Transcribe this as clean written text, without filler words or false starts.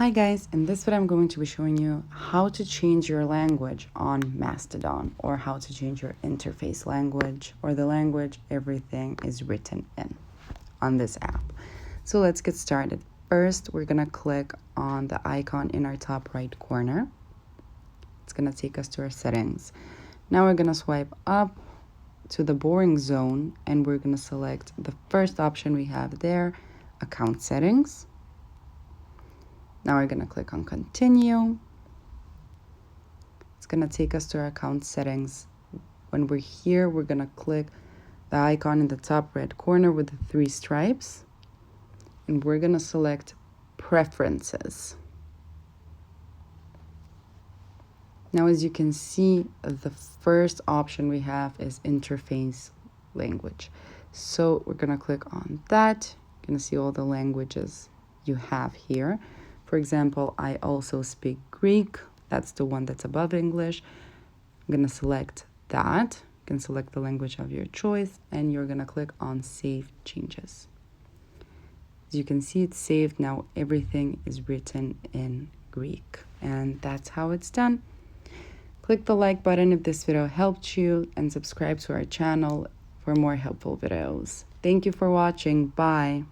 Hi guys, in this video I'm going to be showing you how to change your language on Mastodon, or how to change your interface language, or the language everything is written in on this app. So let's get started. First, we're gonna click on the icon in our top right corner. It's gonna take us to our settings. Now we're gonna swipe up to the boring zone and we're gonna select the first option we have there, account settings. Now we're gonna click on continue. It's gonna take us to our account settings. When we're here, we're gonna click the icon in the top right corner with the three stripes, and we're gonna select preferences. Now, as you can see, the first option we have is interface language. So we're gonna click on that. You're gonna see all the languages you have here. For example, I also speak Greek. That's the one that's above English. I'm gonna select that. You can select the language of your choice, and you're gonna click on Save Changes. As you can see, it's saved. Now everything is written in Greek, and that's how it's done. Click the like button if this video helped you, and subscribe to our channel for more helpful videos. Thank you for watching. Bye.